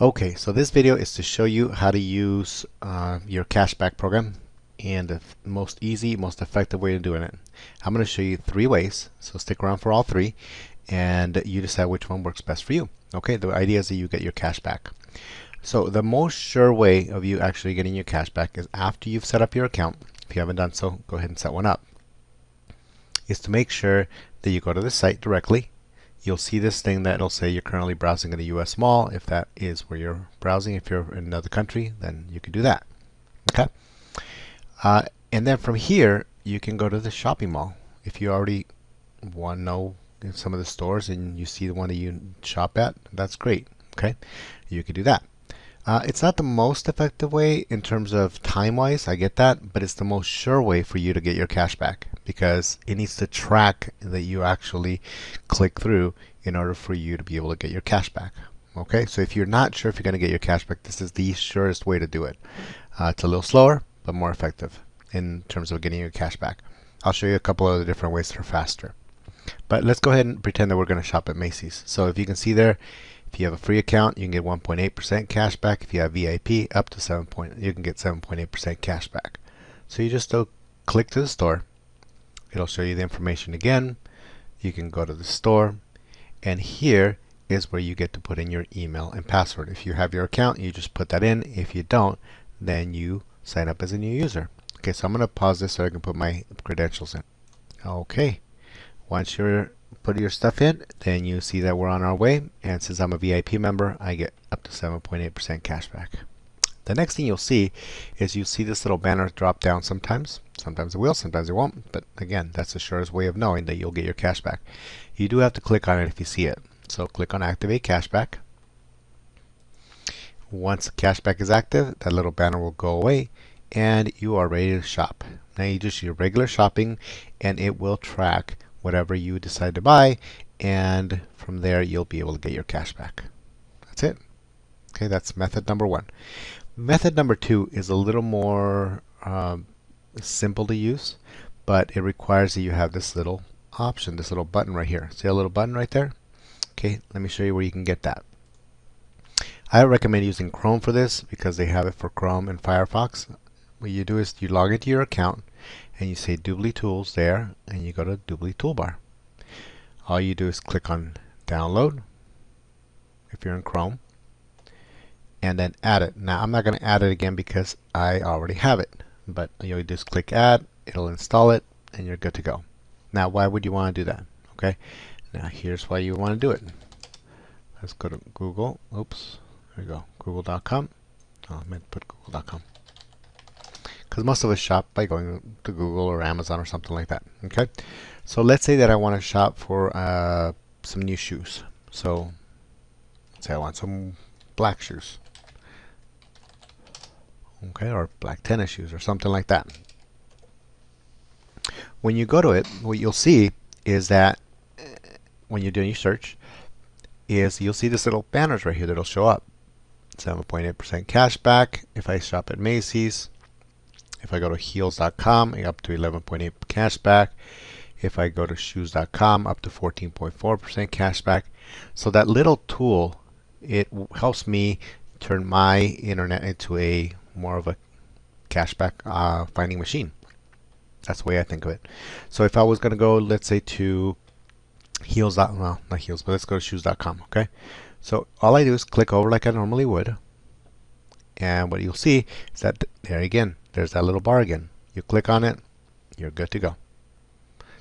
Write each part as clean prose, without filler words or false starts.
Okay, so this video is to show you how to use your cashback program and the most easy, most effective way of doing it. I'm going to show you 3 ways, so stick around for all 3 and you decide which one works best for you. Okay, the idea is that you get your cash back. So the most sure way of you actually getting your cash back is after you've set up your account. If you haven't done so, go ahead and set one up. Is to make sure that you go to the site directly. You'll see this thing that will say you're currently browsing in the US Mall. If that is where you're browsing, if you're in another country, then you can do that. Okay. And then from here, you can go to the shopping mall. If you already want to know some of the stores and you see the one that you shop at, that's great. Okay. You can do that. It's not the most effective way in terms of time-wise, I get that, but it's the most sure way for you to get your cash back because it needs to track that you actually click through in order for you to be able to get your cash back. Okay, so if you're not sure if you're going to get your cash back, this is the surest way to do it. It's a little slower, but more effective in terms of getting your cash back. I'll show you a couple other different ways that are faster. But let's go ahead and pretend that we're going to shop at Macy's. So if you can see there, if you have a free account, you can get 1.8% cash back. If you have VIP, up to 7 point, you can get 7.8% cash back. So you just click to the store. It'll show you the information again. You can go to the store, and here is where you get to put in your email and password. If you have your account, you just put that in. If you don't, then you sign up as a new user. Okay, so I'm going to pause this so I can put my credentials in. Okay, once you're put your stuff in, then you see that we're on our way, and since I'm a VIP member, I get up to 7.8% cash back. The next thing you'll see is you see this little banner drop down sometimes. Sometimes it will, sometimes it won't, but again, that's the surest way of knowing that you'll get your cash back. You do have to click on it if you see it. So click on Activate Cashback. Once cashback is active, that little banner will go away and you are ready to shop. Now you just do your regular shopping and it will track whatever you decide to buy, and from there you'll be able to get your cash back. That's it. Okay, that's method number 1. Method number 2 is a little more simple to use, but it requires that you have this little option, this little button right here. See a little button right there? Okay, let me show you where you can get that. I recommend using Chrome for this because they have it for Chrome and Firefox. What you do is you log into your account and you say Doobly Tools there, and you go to Doobly Toolbar. All you do is click on Download if you're in Chrome, and then add it. Now I'm not going to add it again because I already have it, but you just click Add, it'll install it, and you're good to go. Now why would you want to do that? Okay, now here's why you want to do it. Let's go to Google. Oops, there we go. Google.com. Oh, I meant to put Google.com. Because most of us shop by going to Google or Amazon or something like that. Okay, so let's say that I want to shop for some new shoes. So let's say I want some black shoes. Okay, or black tennis shoes or something like that. When you go to it, what you'll see is that when you're doing your search, is you'll see this little banners right here that'll show up. 7.8% cash back if I shop at Macy's. If I go to heels.com, I get up to 11.8 cash back. If I go to shoes.com, up to 14.4% cash back. So that little tool, it helps me turn my internet into a more of a cashback finding machine. That's the way I think of it. So if I was going to go, let's say to heels, well, not heels, but let's go to shoes.com. Okay, so all I do is click over like I normally would, and what you'll see is that there again, there's that little bar again. You click on it, you're good to go.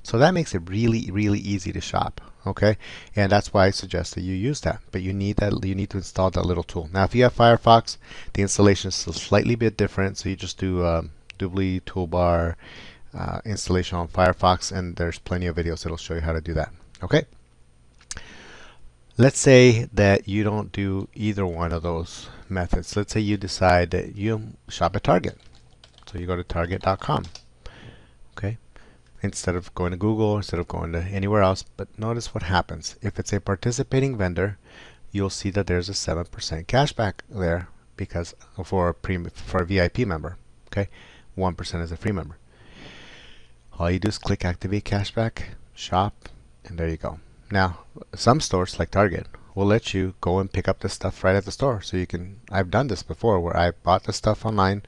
So that makes it really, really easy to shop. Okay, and that's why I suggest that you use that. But you need that. You need to install that little tool. Now, if you have Firefox, the installation is a slightly bit different. So you just do Doobly Toolbar installation on Firefox, and there's plenty of videos that'll show you how to do that. Okay. Let's say that you don't do either one of those methods. Let's say you decide that you shop at Target. So you go to target.com. Okay. Instead of going to Google, instead of going to anywhere else, but notice what happens. If it's a participating vendor, you'll see that there's a 7% cashback there because for a VIP member. Okay. 1% is a free member. All you do is click Activate Cashback, Shop, and there you go. Now, some stores like Target will let you go and pick up the stuff right at the store. So you can, I've done this before where I bought the stuff online,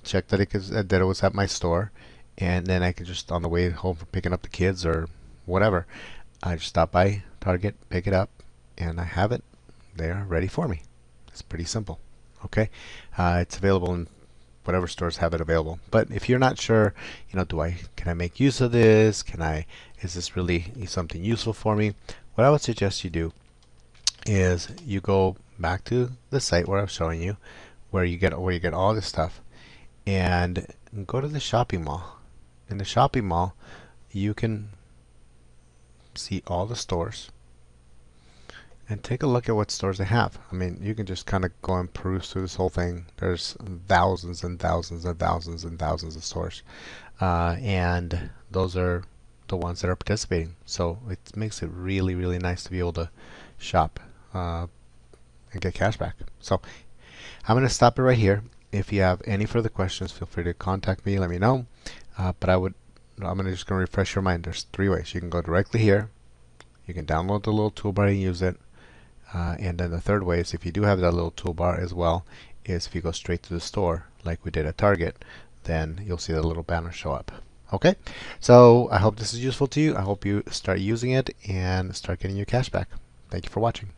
checked that it was at my store, and then I could just on the way home from picking up the kids or whatever, I just stop by Target, pick it up, and I have it there ready for me. It's pretty simple. Okay, it's available in whatever stores have it available. But if you're not sure, can I make use of this? Is this really something useful for me? What I would suggest you do is you go back to the site where I was showing you, where you get all this stuff, and go to the shopping mall. In the shopping mall, you can see all the stores and take a look at what stores they have. I mean, you can just kind of go and peruse through this whole thing. There's thousands and thousands and thousands and thousands of stores, and those are the ones that are participating. So it makes it really, really nice to be able to shop and get cash back. So I'm going to stop it right here. If you have any further questions, feel free to contact me. Let me know. But I'm just going to refresh your mind. There's 3 ways. You can go directly here. You can download the little toolbar and use it. And then the third way is, if you do have that little toolbar as well, is if you go straight to the store like we did at Target, then you'll see the little banner show up. Okay, so I hope this is useful to you. I hope you start using it and start getting your cash back. Thank you for watching.